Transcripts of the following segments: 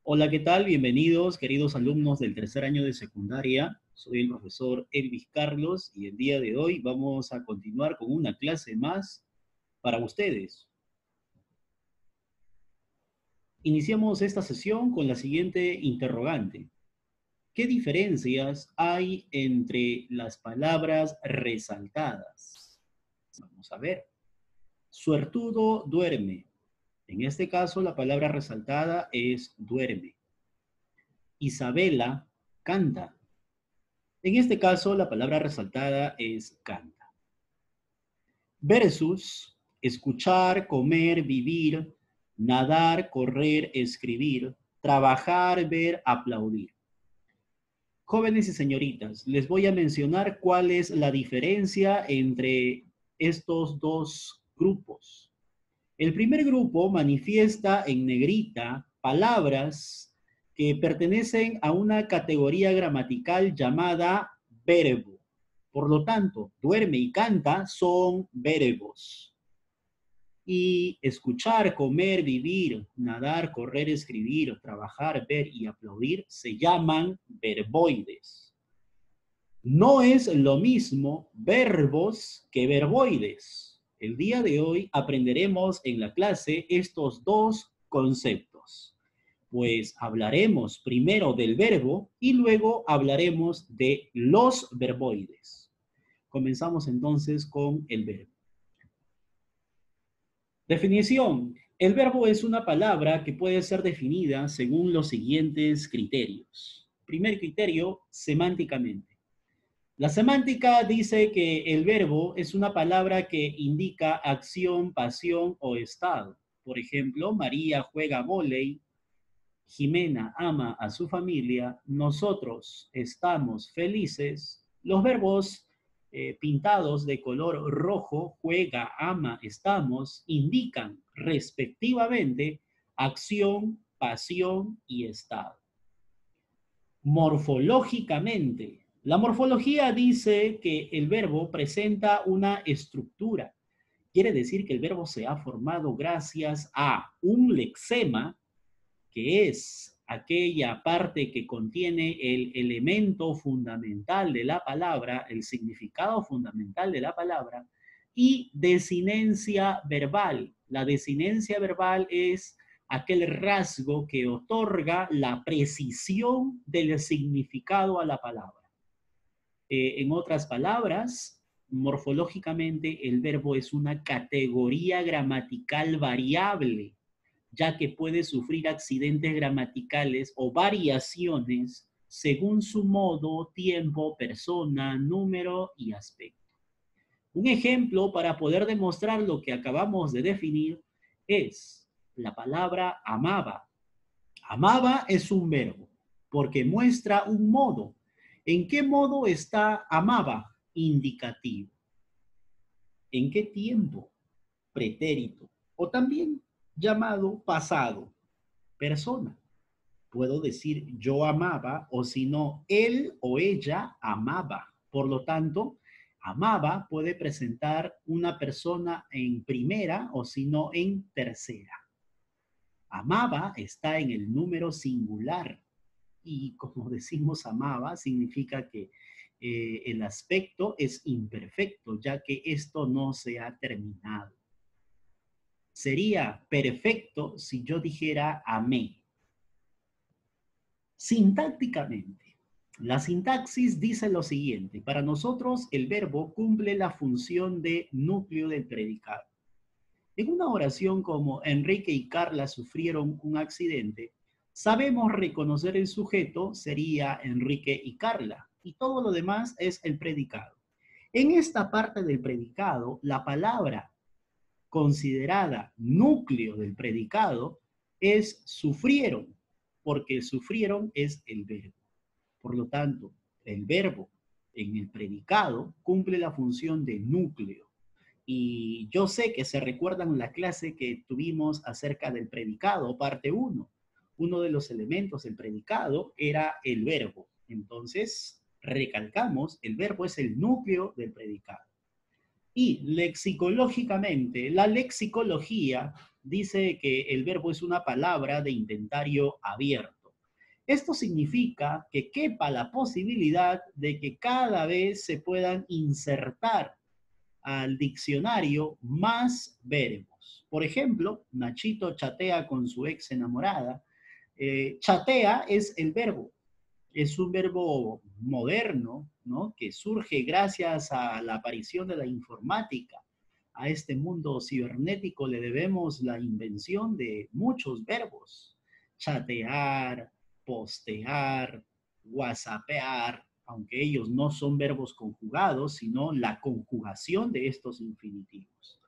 Hola, ¿qué tal? Bienvenidos, queridos alumnos del tercer año de secundaria. Soy el profesor Elvis Carlos y el día de hoy vamos a continuar con una clase más para ustedes. Iniciamos esta sesión con la siguiente interrogante. ¿Qué diferencias hay entre las palabras resaltadas? Vamos a ver. Suertudo duerme. En este caso, la palabra resaltada es duerme. Isabela canta. En este caso, la palabra resaltada es canta. Versus escuchar, comer, vivir, nadar, correr, escribir, trabajar, ver, aplaudir. Jóvenes y señoritas, les voy a mencionar cuál es la diferencia entre estos dos grupos. El primer grupo manifiesta en negrita palabras que pertenecen a una categoría gramatical llamada verbo. Por lo tanto, duerme y canta son verbos. Y escuchar, comer, vivir, nadar, correr, escribir, trabajar, ver y aplaudir se llaman verboides. No es lo mismo verbos que verboides. El día de hoy aprenderemos en la clase estos dos conceptos. Pues hablaremos primero del verbo y luego hablaremos de los verboides. Comenzamos entonces con el verbo. Definición. El verbo es una palabra que puede ser definida según los siguientes criterios. Primer criterio, semánticamente. La semántica dice que el verbo es una palabra que indica acción, pasión o estado. Por ejemplo, María juega vóley, Jimena ama a su familia, nosotros estamos felices. Los verbos pintados de color rojo, juega, ama, estamos, indican respectivamente acción, pasión y estado. Morfológicamente, la morfología dice que el verbo presenta una estructura. Quiere decir que el verbo se ha formado gracias a un lexema, que es aquella parte que contiene el elemento fundamental de la palabra, el significado fundamental de la palabra, y desinencia verbal. La desinencia verbal es aquel rasgo que otorga la precisión del significado a la palabra. En otras palabras, morfológicamente el verbo es una categoría gramatical variable, ya que puede sufrir accidentes gramaticales o variaciones según su modo, tiempo, persona, número y aspecto. Un ejemplo para poder demostrar lo que acabamos de definir es la palabra amaba. Amaba es un verbo porque muestra un modo. ¿En qué modo está amaba? Indicativo. ¿En qué tiempo? Pretérito. O también llamado pasado. Persona. Puedo decir yo amaba o si no, él o ella amaba. Por lo tanto, amaba puede presentar una persona en primera o si no en tercera. Amaba está en el número singular y como decimos amaba significa que el aspecto es imperfecto ya que esto no se ha terminado. Sería perfecto si yo dijera amé. Sintácticamente, la sintaxis dice lo siguiente. Para nosotros, el verbo cumple la función de núcleo del predicado. En una oración como Enrique y Carla sufrieron un accidente, sabemos reconocer el sujeto sería Enrique y Carla, y todo lo demás es el predicado. En esta parte del predicado, la palabra considerada núcleo del predicado es sufrieron, porque sufrieron es el verbo. Por lo tanto, el verbo en el predicado cumple la función de núcleo. Y yo sé que se recuerdan la clase que tuvimos acerca del predicado, parte 1. Uno de los elementos del predicado era el verbo. Entonces, recalcamos, el verbo es el núcleo del predicado. Y lexicológicamente, la lexicología dice que el verbo es una palabra de inventario abierto. Esto significa que quepa la posibilidad de que cada vez se puedan insertar al diccionario más verbos. Por ejemplo, Nachito chatea con su ex enamorada. Chatea es el verbo, es un verbo moderno, ¿no? Que surge gracias a la aparición de la informática. A este mundo cibernético le debemos la invención de muchos verbos. Chatear, postear, whatsappear, aunque ellos no son verbos conjugados, sino la conjugación de estos infinitivos.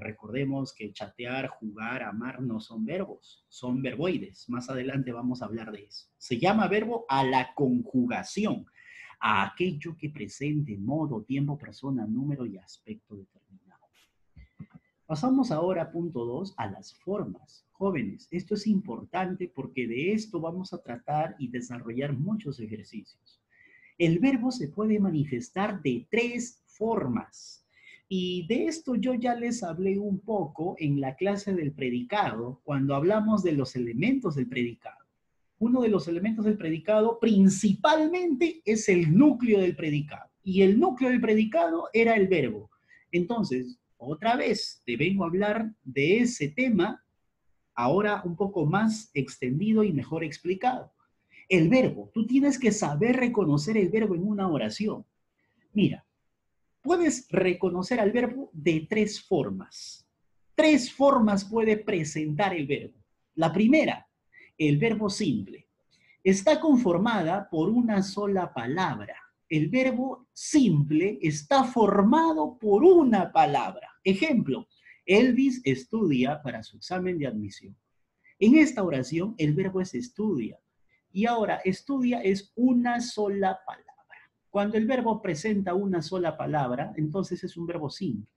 Recordemos que chatear, jugar, amar no son verbos, son verboides. Más adelante vamos a hablar de eso. Se llama verbo a la conjugación, a aquello que presente modo, tiempo, persona, número y aspecto determinado. Pasamos ahora a punto 2, a las formas. Jóvenes, esto es importante porque de esto vamos a tratar y desarrollar muchos ejercicios. El verbo se puede manifestar de 3 formas. Y de esto yo ya les hablé un poco en la clase del predicado, cuando hablamos de los elementos del predicado. Uno de los elementos del predicado principalmente es el núcleo del predicado. Y el núcleo del predicado era el verbo. Entonces, otra vez te vengo a hablar de ese tema, ahora un poco más extendido y mejor explicado. El verbo, tú tienes que saber reconocer el verbo en una oración. Mira, puedes reconocer al verbo de 3 formas. 3 formas puede presentar el verbo. La primera, el verbo simple. Está conformada por una sola palabra. El verbo simple está formado por una palabra. Ejemplo, Elvis estudia para su examen de admisión. En esta oración, el verbo es estudia. Y ahora, estudia es una sola palabra. Cuando el verbo presenta una sola palabra, entonces es un verbo simple.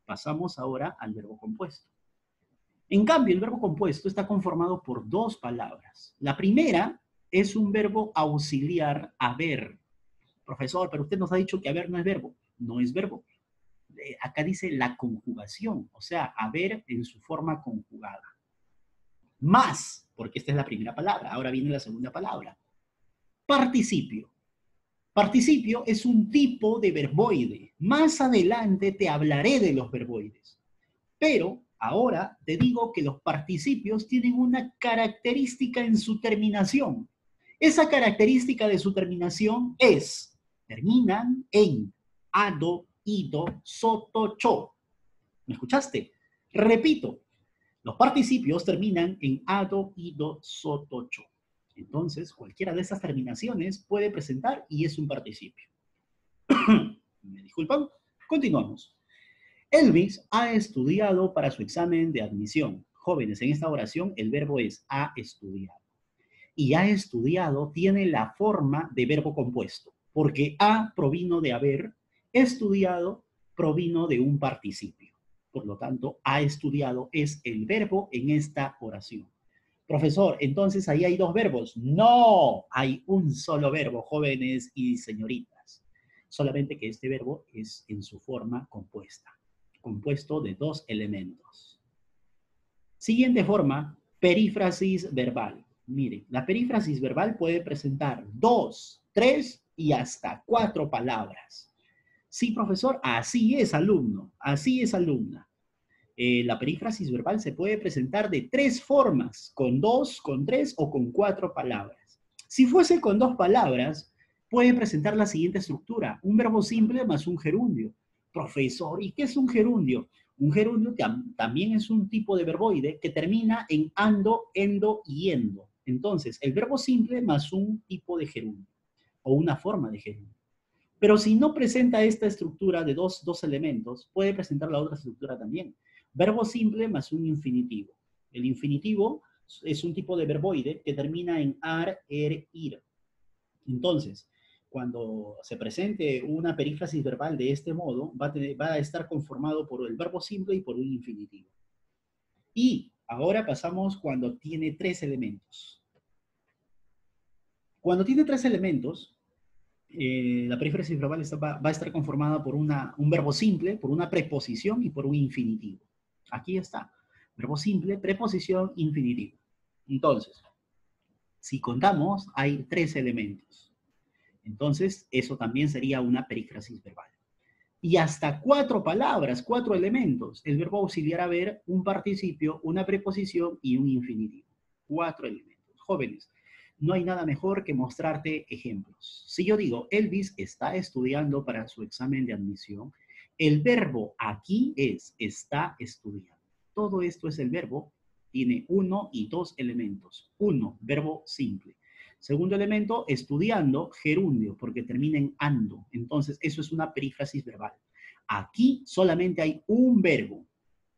Pasamos ahora al verbo compuesto. En cambio, el verbo compuesto está conformado por 2 palabras. La primera es un verbo auxiliar, haber. Profesor, pero usted nos ha dicho que haber no es verbo. No es verbo. Acá dice la conjugación, o sea, haber en su forma conjugada. Más, porque esta es la primera palabra. Ahora viene la segunda palabra. Participio. Participio es un tipo de verboide. Más adelante te hablaré de los verboides. Pero ahora te digo que los participios tienen una característica en su terminación. Esa característica de su terminación es, terminan en ado, ido, soto, cho. ¿Me escuchaste? Repito, los participios terminan en ado, ido, soto, cho. Entonces, cualquiera de esas terminaciones puede presentar y es un participio. ¿Me disculpan? Continuamos. Elvis ha estudiado para su examen de admisión. Jóvenes, en esta oración el verbo es ha estudiado. Y ha estudiado tiene la forma de verbo compuesto, porque ha provino de haber, estudiado provino de un participio. Por lo tanto, ha estudiado es el verbo en esta oración. Profesor, entonces ahí hay 2 verbos. No, hay un solo verbo, jóvenes y señoritas. Solamente que este verbo es en su forma compuesta, compuesto de 2 elementos. Siguiente forma, perífrasis verbal. Mire, la perífrasis verbal puede presentar 2, 3 y hasta 4 palabras. Sí, profesor, así es, alumno, así es, alumna. La perífrasis verbal se puede presentar de 3 formas, con 2, con 3 o con 4 palabras. Si fuese con 2 palabras, puede presentar la siguiente estructura, un verbo simple más un gerundio. Profesor, ¿y qué es un gerundio? Un gerundio también es un tipo de verboide que termina en ando, endo y endo. Entonces, el verbo simple más un tipo de gerundio o una forma de gerundio. Pero si no presenta esta estructura de dos elementos, puede presentar la otra estructura también. Verbo simple más un infinitivo. El infinitivo es un tipo de verboide que termina en ar, ir. Entonces, cuando se presente una perífrasis verbal de este modo, va a estar conformado por el verbo simple y por un infinitivo. Y ahora pasamos cuando tiene 3 elementos. Cuando tiene 3 elementos, la perífrasis verbal va a estar conformada por un verbo simple, por una preposición y por un infinitivo. Aquí está. Verbo simple, preposición, infinitivo. Entonces, Si contamos, hay 3 elementos. Entonces, eso también sería una perífrasis verbal. Y hasta 4 palabras, 4 elementos. El verbo auxiliar haber, un participio, una preposición y un infinitivo. 4 elementos. Jóvenes, no hay nada mejor que mostrarte ejemplos. Si yo digo, Elvis está estudiando para su examen de admisión, el verbo aquí es está estudiando. Todo esto es el verbo, tiene 1 y 2 elementos. 1, verbo simple. Segundo elemento, estudiando, gerundio, porque termina en ando. Entonces, eso es una perífrasis verbal. Aquí solamente hay un verbo,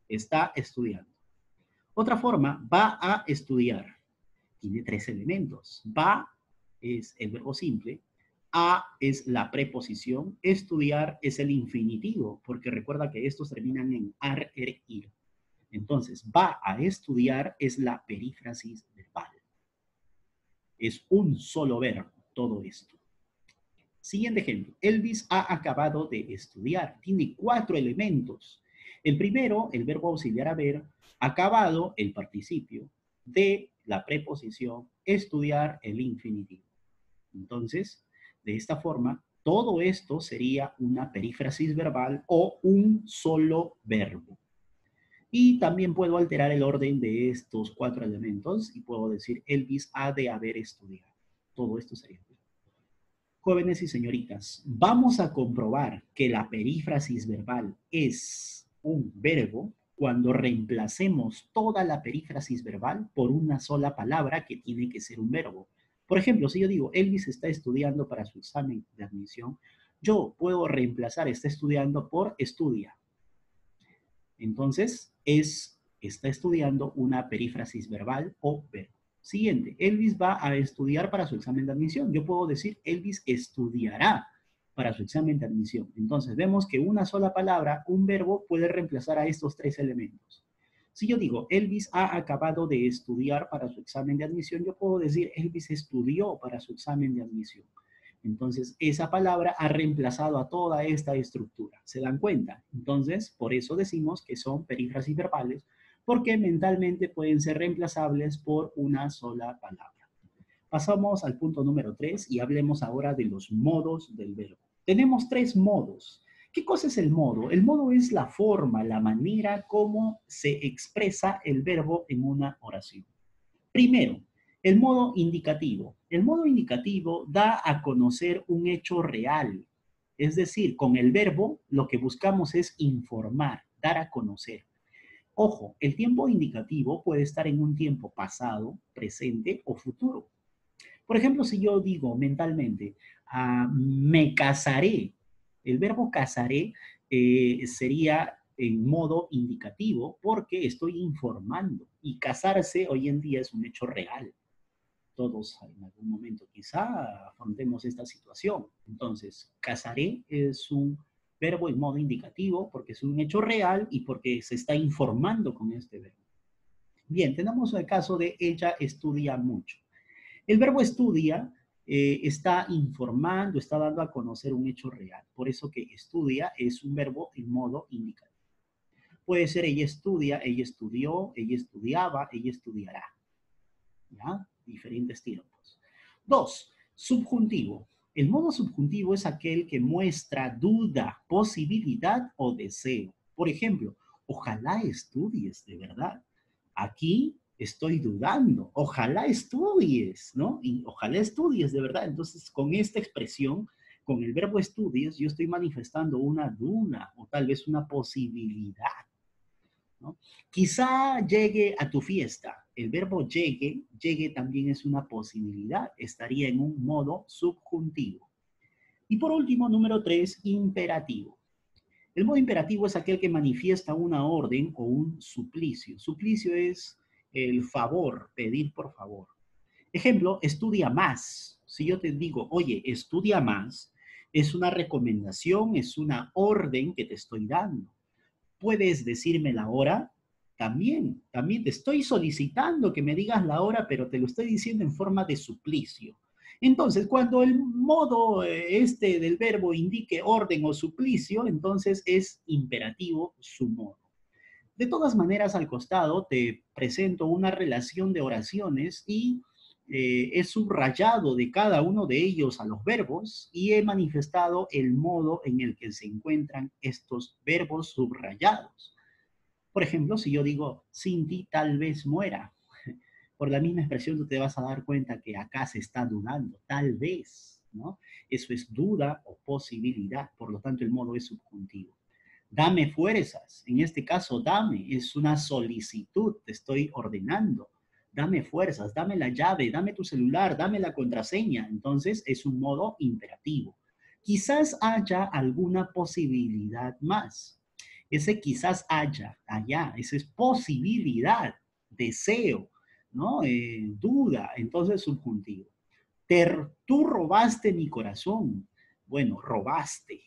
está estudiando. Otra forma, va a estudiar. Tiene 3 elementos. Va es el verbo simple, a es la preposición, estudiar es el infinitivo, porque recuerda que estos terminan en ar, er, ir. Entonces, va a estudiar es la perífrasis verbal. Es un solo verbo, todo esto. Siguiente ejemplo. Elvis ha acabado de estudiar. Tiene 4 elementos. El primero, el verbo auxiliar haber, acabado, el participio, de la preposición, estudiar, el infinitivo. Entonces, de esta forma, todo esto sería una perífrasis verbal o un solo verbo. Y también puedo alterar el orden de estos 4 elementos y puedo decir Elvis ha de haber estudiado. Todo esto sería. Jóvenes y señoritas, vamos a comprobar que la perífrasis verbal es un verbo cuando reemplacemos toda la perífrasis verbal por una sola palabra que tiene que ser un verbo. Por ejemplo, si yo digo, Elvis está estudiando para su examen de admisión, yo puedo reemplazar está estudiando por estudia. Entonces, está estudiando una perífrasis verbal o verbo. Siguiente, Elvis va a estudiar para su examen de admisión. Yo puedo decir, Elvis estudiará para su examen de admisión. Entonces, vemos que una sola palabra, un verbo, puede reemplazar a estos 3 elementos. Si yo digo, Elvis ha acabado de estudiar para su examen de admisión, yo puedo decir, Elvis estudió para su examen de admisión. Entonces, esa palabra ha reemplazado a toda esta estructura. ¿Se dan cuenta? Entonces, por eso decimos que son perífrasis verbales, porque mentalmente pueden ser reemplazables por una sola palabra. Pasamos al punto número 3 y hablemos ahora de los modos del verbo. Tenemos 3 modos. ¿Qué cosa es el modo? El modo es la forma, la manera como se expresa el verbo en una oración. Primero, el modo indicativo. El modo indicativo da a conocer un hecho real. Es decir, con el verbo lo que buscamos es informar, dar a conocer. Ojo, el tiempo indicativo puede estar en un tiempo pasado, presente o futuro. Por ejemplo, si yo digo mentalmente, me casaré, el verbo casaré sería en modo indicativo porque estoy informando y casarse hoy en día es un hecho real. Todos en algún momento quizá afrontemos esta situación. Entonces, casaré es un verbo en modo indicativo porque es un hecho real y porque se está informando con este verbo. Bien, tenemos el caso de ella estudia mucho. El verbo estudia está informando, está dando a conocer un hecho real. Por eso que estudia es un verbo en modo indicativo. Puede ser ella estudia, ella estudió, ella estudiaba, ella estudiará. ¿Ya? Diferentes tiempos. 2. Subjuntivo. El modo subjuntivo es aquel que muestra duda, posibilidad o deseo. Por ejemplo, ojalá estudies de verdad. Aquí estoy dudando. Ojalá estudies, ¿no? Y ojalá estudies de verdad. Entonces, con esta expresión, con el verbo estudies, yo estoy manifestando una duda o tal vez una posibilidad, ¿no? Quizá llegue a tu fiesta. El verbo llegue, llegue también es una posibilidad. Estaría en un modo subjuntivo. Y por último, número 3, imperativo. El modo imperativo es aquel que manifiesta una orden o un suplicio. Suplicio es el favor, pedir por favor. Ejemplo, estudia más. Si yo te digo, oye, estudia más, es una recomendación, es una orden que te estoy dando. ¿Puedes decirme la hora? También te estoy solicitando que me digas la hora, pero te lo estoy diciendo en forma de suplicio. Entonces, cuando el modo del verbo indique orden o suplicio, entonces es imperativo su modo. De todas maneras, al costado te presento una relación de oraciones y he subrayado de cada uno de ellos a los verbos y he manifestado el modo en el que se encuentran estos verbos subrayados. Por ejemplo, si yo digo, Cindy tal vez muera, por la misma expresión tú te vas a dar cuenta que acá se está dudando, tal vez, ¿no? Eso es duda o posibilidad, por lo tanto el modo es subjuntivo. Dame fuerzas, en este caso dame, es una solicitud, te estoy ordenando. Dame fuerzas, dame la llave, dame tu celular, dame la contraseña. Entonces es un modo imperativo. Quizás haya alguna posibilidad más. Ese quizás haya, allá, esa es posibilidad, deseo, ¿no? Duda, entonces subjuntivo. Tú robaste mi corazón. Bueno, robaste.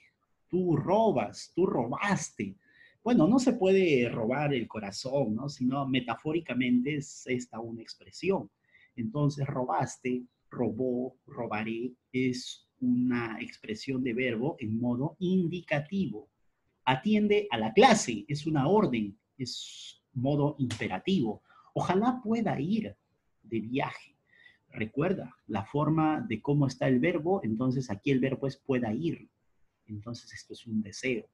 Tú robas, tú robaste. Bueno, no se puede robar el corazón, ¿no? Sino metafóricamente es esta una expresión. Entonces, robaste, robó, robaré, es una expresión de verbo en modo indicativo. Atiende a la clase, es una orden, es modo imperativo. Ojalá pueda ir de viaje. Recuerda la forma de cómo está el verbo, entonces aquí el verbo es pueda ir. Entonces esto es un deseo.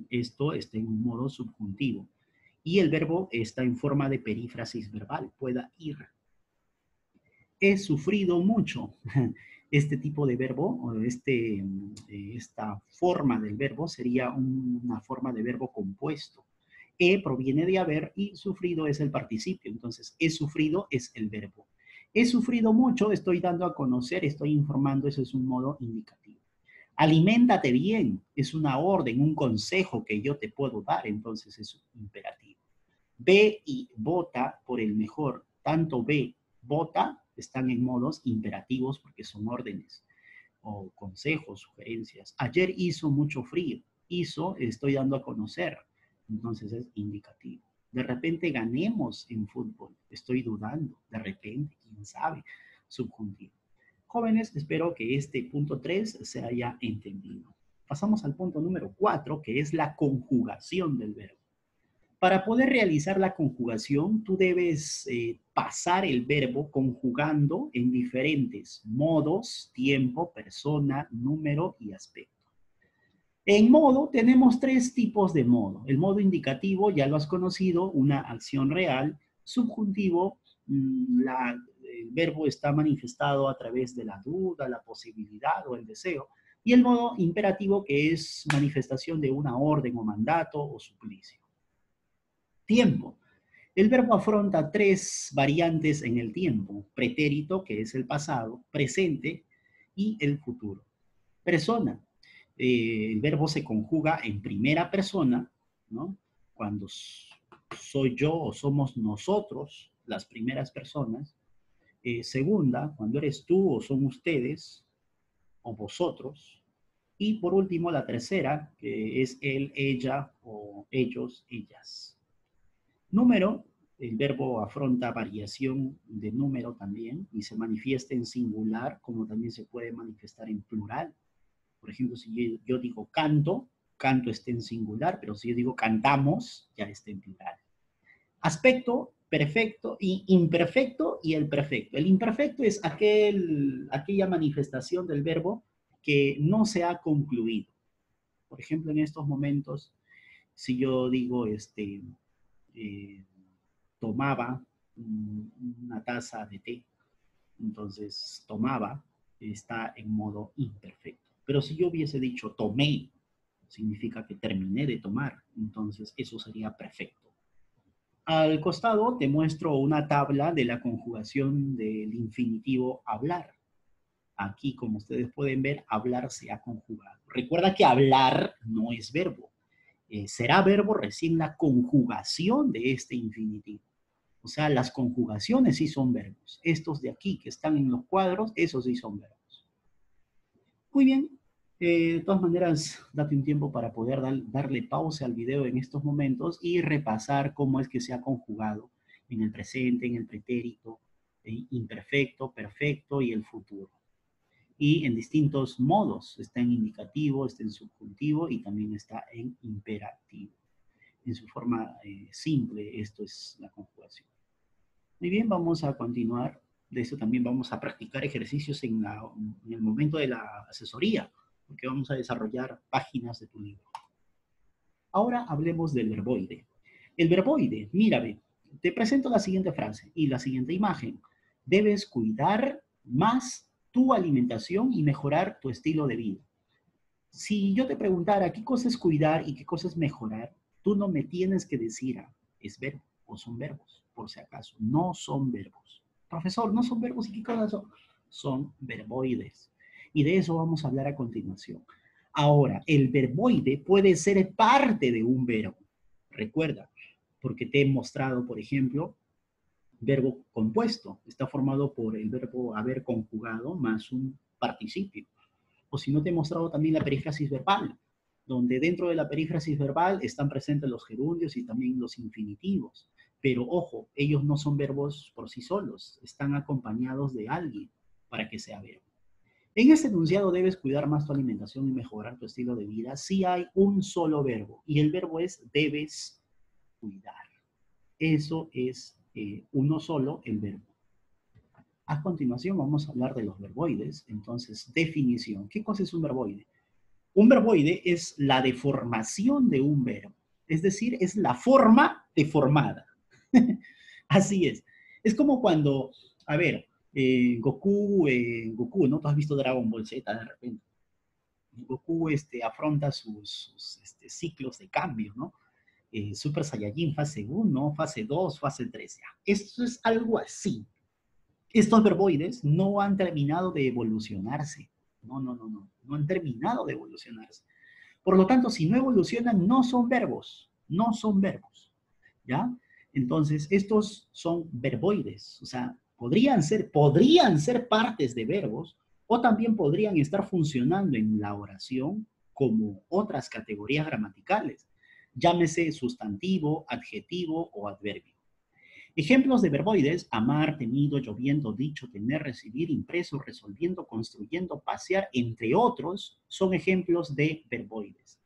Esto está en un modo subjuntivo. Y el verbo está en forma de perífrasis verbal, pueda ir. He sufrido mucho. Este tipo de verbo, esta forma del verbo sería una forma de verbo compuesto. He proviene de haber y sufrido es el participio. Entonces, he sufrido es el verbo. He sufrido mucho, estoy dando a conocer, estoy informando, eso es un modo indicativo. Aliméntate bien, es una orden, un consejo que yo te puedo dar, entonces es un imperativo. Ve y vota por el mejor. Tanto ve, vota, están en modos imperativos porque son órdenes o consejos, sugerencias. Ayer hizo mucho frío. Hizo, estoy dando a conocer. Entonces es indicativo. De repente ganemos en fútbol. Estoy dudando. De repente, quién sabe. Subjuntivo. Jóvenes, espero que este punto 3 se haya entendido. Pasamos al punto número 4, que es la conjugación del verbo. Para poder realizar la conjugación, tú debes pasar el verbo conjugando en diferentes modos, tiempo, persona, número y aspecto. En modo tenemos tres tipos de modo. El modo indicativo, ya lo has conocido, una acción real. Subjuntivo, el verbo está manifestado a través de la duda, la posibilidad o el deseo. Y el modo imperativo, que es manifestación de una orden o mandato o suplicio. Tiempo. El verbo afronta tres variantes en el tiempo: pretérito, que es el pasado, presente y el futuro. Persona. El verbo se conjuga en primera persona, ¿no? Cuando soy yo o somos nosotros las primeras personas. Segunda, cuando eres tú o son ustedes o vosotros. Y por último, la tercera, que es él, ella o ellos, ellas. Número, el verbo afronta variación de número también y se manifiesta en singular, como también se puede manifestar en plural. Por ejemplo, si yo digo canto, canto está en singular, pero si yo digo cantamos, ya está en plural. Aspecto, perfecto y imperfecto y el perfecto. El imperfecto es aquella manifestación del verbo que no se ha concluido. Por ejemplo, en estos momentos, si yo digo, eh, tomaba una taza de té, entonces tomaba está en modo imperfecto. Pero si yo hubiese dicho tomé, significa que terminé de tomar, entonces eso sería perfecto. Al costado te muestro una tabla de la conjugación del infinitivo hablar. Aquí, como ustedes pueden ver, hablar se ha conjugado. Recuerda que hablar no es verbo. Será verbo recién la conjugación de este infinitivo. O sea, las conjugaciones sí son verbos. Estos de aquí que están en los cuadros, esos sí son verbos. Muy bien. De todas maneras, date un tiempo para poder darle pausa al video en estos momentos y repasar cómo es que se ha conjugado en el presente, en el pretérito, imperfecto, perfecto y el futuro. Y en distintos modos. Está en indicativo, está en subjuntivo y también está en imperativo. En su forma simple, esto es la conjugación. Muy bien, vamos a continuar. De eso también vamos a practicar ejercicios en el momento de la asesoría, porque vamos a desarrollar páginas de tu libro. Ahora hablemos del verboide. El verboide, mírame, te presento la siguiente frase y la siguiente imagen. Debes cuidar más tu alimentación y mejorar tu estilo de vida. Si yo te preguntara qué cosa es cuidar y qué cosa es mejorar, tú no me tienes que decir, es verbo o son verbos, por si acaso. No son verbos. Profesor, ¿no son verbos y qué cosas son? Son verboides. Y de eso vamos a hablar a continuación. Ahora, el verboide puede ser parte de un verbo. Recuerda, porque te he mostrado, por ejemplo, verbo compuesto. Está formado por el verbo haber conjugado más un participio. O si no, te he mostrado también la perífrasis verbal, donde dentro de la perífrasis verbal están presentes los gerundios y también los infinitivos. Pero ojo, ellos no son verbos por sí solos, están acompañados de alguien para que sea verbo. En este enunciado debes cuidar más tu alimentación y mejorar tu estilo de vida si hay un solo verbo, y el verbo es debes cuidar. Eso es uno solo, el verbo. A continuación vamos a hablar de los verboides. Entonces, definición. ¿Qué cosa es un verboide? Un verboide es la deformación de un verbo. Es decir, es la forma deformada. Así es. Es como cuando, a ver, Goku, ¿no? Tú has visto Dragon Ball Z de repente. Goku afronta sus ciclos de cambio, ¿no? Super Saiyajin fase 1, fase 2, fase 3. Ya. Esto es algo así. Estos verboides no han terminado de evolucionarse. No han terminado de evolucionarse. Por lo tanto, si no evolucionan, no son verbos. No son verbos. ¿Ya? Entonces, estos son verboides. O sea, podrían ser partes de verbos o también podrían estar funcionando en la oración como otras categorías gramaticales. Llámese sustantivo, adjetivo o adverbio. Ejemplos de verboides: amar, temido, lloviendo, dicho, tener, recibir, impreso, resolviendo, construyendo, pasear, entre otros, son ejemplos de verboides.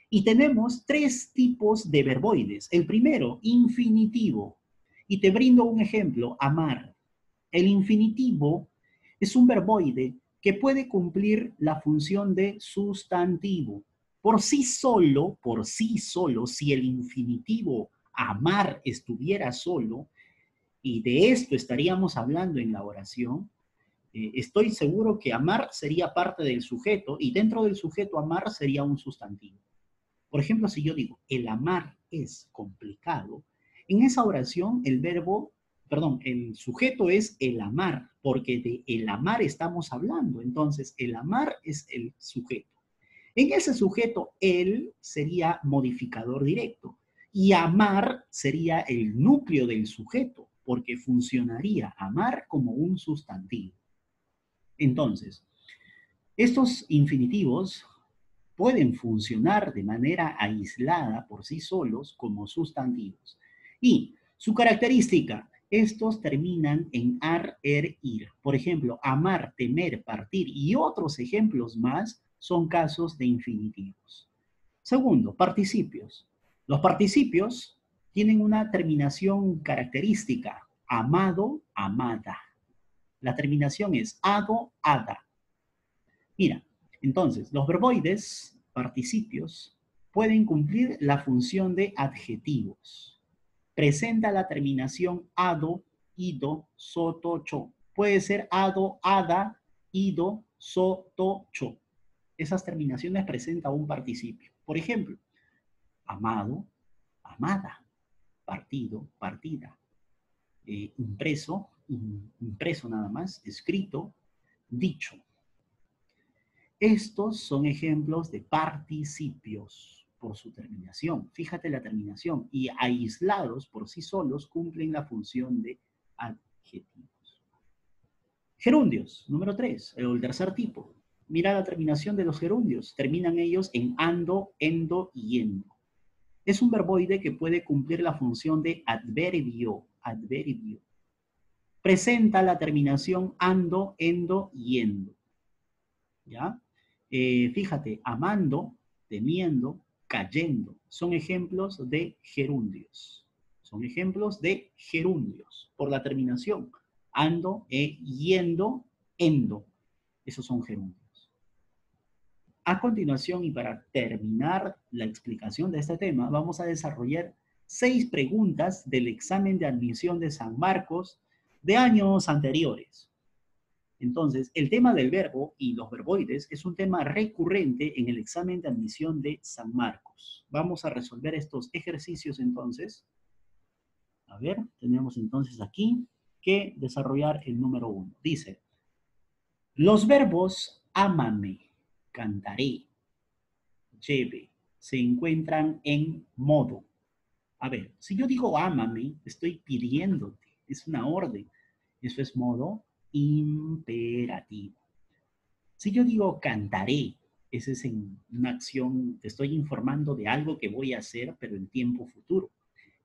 Y tenemos tres tipos de verboides. El primero, infinitivo. Y te brindo un ejemplo: amar. El infinitivo es un verboide que puede cumplir la función de sustantivo. Por sí solo, si el infinitivo amar estuviera solo, y de esto estaríamos hablando en la oración, estoy seguro que amar sería parte del sujeto y dentro del sujeto amar sería un sustantivo. Por ejemplo, si yo digo, el amar es complicado, en esa oración el sujeto es el amar, porque de el amar estamos hablando. Entonces, el amar es el sujeto. En ese sujeto, él sería modificador directo y amar sería el núcleo del sujeto, porque funcionaría amar como un sustantivo. Entonces, estos infinitivos pueden funcionar de manera aislada por sí solos como sustantivos. Y su característica, estos terminan en ar, er, ir. Por ejemplo, amar, temer, partir y otros ejemplos más son casos de infinitivos. Segundo, participios. Los participios tienen una terminación característica: amado, amada. La terminación es ado, ada. Mira, entonces, los verboides, participios, pueden cumplir la función de adjetivos. Presenta la terminación ado, ido, soto, cho. Puede ser ado, ada, ido, soto, cho. Esas terminaciones presentan un participio. Por ejemplo, amado, amada, partido, partida, impreso, impreso nada más, escrito, dicho. Estos son ejemplos de participios por su terminación. Fíjate la terminación. Y aislados por sí solos cumplen la función de adjetivos. Gerundios, número 3, el tercer tipo. Mira la terminación de los gerundios. Terminan ellos en ando, endo y endo. Es un verboide que puede cumplir la función de adverbio. Adverbio. Presenta la terminación ando, endo y endo. ¿Ya? Fíjate, amando, temiendo, cayendo. Son ejemplos de gerundios. Son ejemplos de gerundios por la terminación. ando, yendo, endo. Esos son gerundios. A continuación, y para terminar la explicación de este tema, vamos a desarrollar 6 preguntas del examen de admisión de San Marcos de años anteriores. Entonces, el tema del verbo y los verboides es un tema recurrente en el examen de admisión de San Marcos. Vamos a resolver estos ejercicios entonces. A ver, tenemos entonces aquí que desarrollar el número 1. Dice, los verbos ámame, cantaré, lleve, se encuentran en modo. A ver, si yo digo ámame, estoy pidiéndote, es una orden. Eso es modo imperativo. Si yo digo cantaré, esa es en una acción, te estoy informando de algo que voy a hacer, pero en tiempo futuro.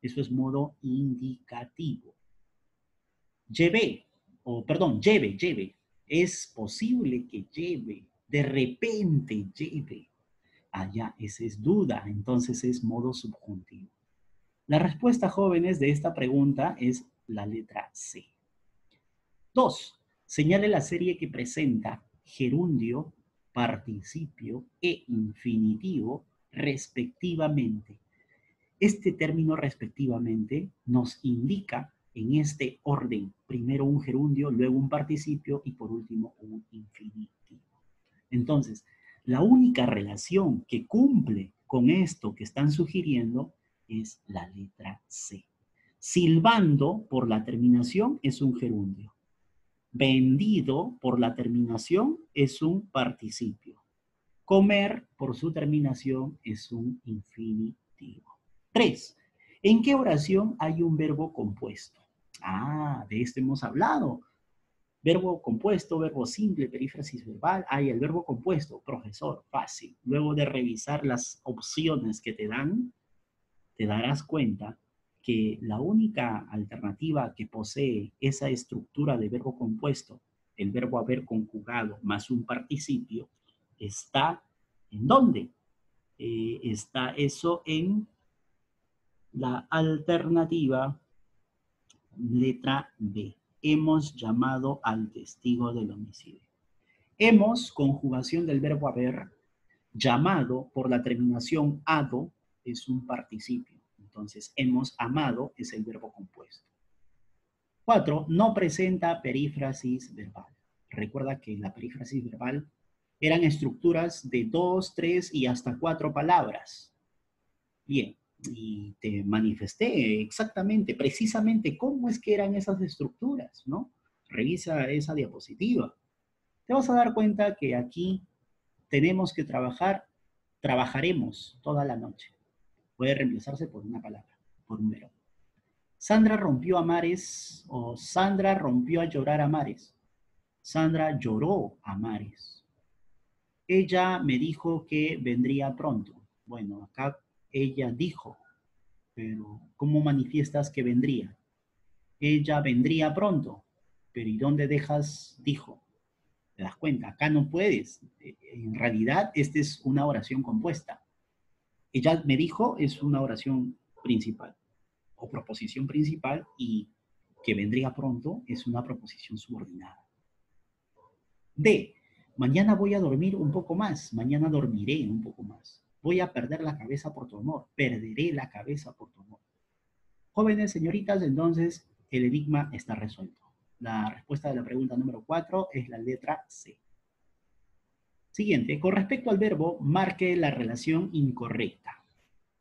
Eso es modo indicativo. Lleve, lleve. Es posible que lleve, de repente lleve. Allá, esa es duda, entonces es modo subjuntivo. La respuesta, jóvenes, de esta pregunta es la letra C. 2. Señale la serie que presenta gerundio, participio e infinitivo respectivamente. Este término respectivamente nos indica en este orden, primero un gerundio, luego un participio y por último un infinitivo. Entonces, la única relación que cumple con esto que están sugiriendo es la letra C. Silbando por la terminación es un gerundio. Vendido por la terminación es un participio. Comer por su terminación es un infinitivo. 3. ¿En qué oración hay un verbo compuesto? Ah, de esto hemos hablado. Verbo compuesto, verbo simple, perífrasis verbal. Hay el verbo compuesto, profesor, fácil. Luego de revisar las opciones que te dan, te darás cuenta que la única alternativa que posee esa estructura de verbo compuesto, el verbo haber conjugado más un participio, está ¿en dónde? Está eso en la alternativa letra B. Hemos llamado al testigo del homicidio. Hemos, conjugación del verbo haber, llamado por la terminación ado, es un participio. Entonces, hemos amado es el verbo compuesto. 4. No presenta perífrasis verbal. Recuerda que la perífrasis verbal eran estructuras de 2, 3 y hasta 4 palabras. Bien, y te manifesté exactamente, precisamente cómo es que eran esas estructuras, ¿no? Revisa esa diapositiva. Te vas a dar cuenta que aquí tenemos que trabajaremos toda la noche. Puede reemplazarse por una palabra, por un verbo. Sandra rompió a mares o Sandra rompió a llorar a mares. Sandra lloró a mares. Ella me dijo que vendría pronto. Bueno, acá ella dijo, pero ¿cómo manifiestas que vendría? Ella vendría pronto, pero ¿y dónde dejas dijo? ¿Te das cuenta? Acá no puedes. En realidad, esta es una oración compuesta. Ella me dijo es una oración principal o proposición principal y que vendría pronto es una proposición subordinada. D. Mañana voy a dormir un poco más. Mañana dormiré un poco más. Voy a perder la cabeza por tu amor. Perderé la cabeza por tu amor. Jóvenes, señoritas, entonces el enigma está resuelto. La respuesta de la pregunta número 4 es la letra C. Siguiente, con respecto al verbo, marque la relación incorrecta.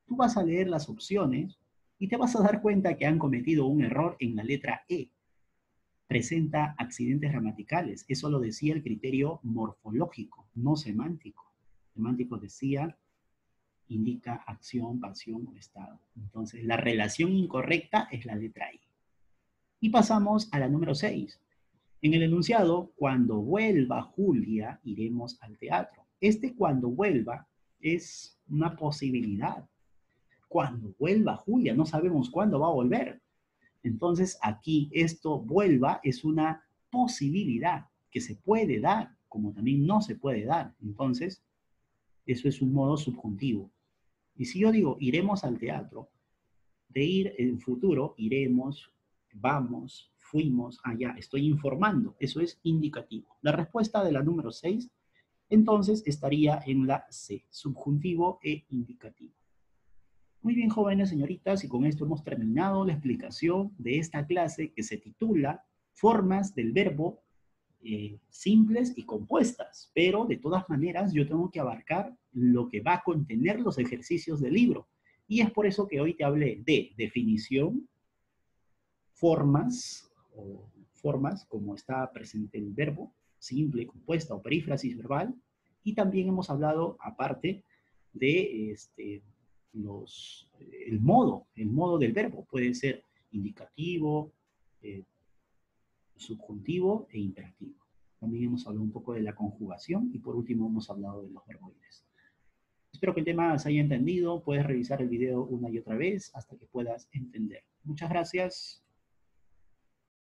Tú vas a leer las opciones y te vas a dar cuenta que han cometido un error en la letra E. Presenta accidentes gramaticales. Eso lo decía el criterio morfológico, no semántico. Semántico decía, indica acción, pasión o estado. Entonces, la relación incorrecta es la letra I. Y pasamos a la número 6. En el enunciado, cuando vuelva Julia, iremos al teatro. Este cuando vuelva es una posibilidad. Cuando vuelva Julia, no sabemos cuándo va a volver. Entonces, aquí esto vuelva es una posibilidad que se puede dar, como también no se puede dar. Entonces, eso es un modo subjuntivo. Y si yo digo, iremos al teatro, de ir en futuro, iremos, vamos, fuimos, ya, estoy informando, eso es indicativo. La respuesta de la número 6, entonces, estaría en la C, subjuntivo e indicativo. Muy bien, jóvenes, señoritas, y con esto hemos terminado la explicación de esta clase que se titula Formas del verbo simples y compuestas, pero de todas maneras yo tengo que abarcar lo que va a contener los ejercicios del libro. Y es por eso que hoy te hablé de definición, formas, o formas como está presente el verbo, simple, compuesta o perífrasis verbal, y también hemos hablado, aparte, de el modo del verbo. Puede ser indicativo, eh, subjuntivo e imperativo. También hemos hablado un poco de la conjugación y por último hemos hablado de los verboides. Espero que el tema se haya entendido. Puedes revisar el video una y otra vez hasta que puedas entender. Muchas gracias.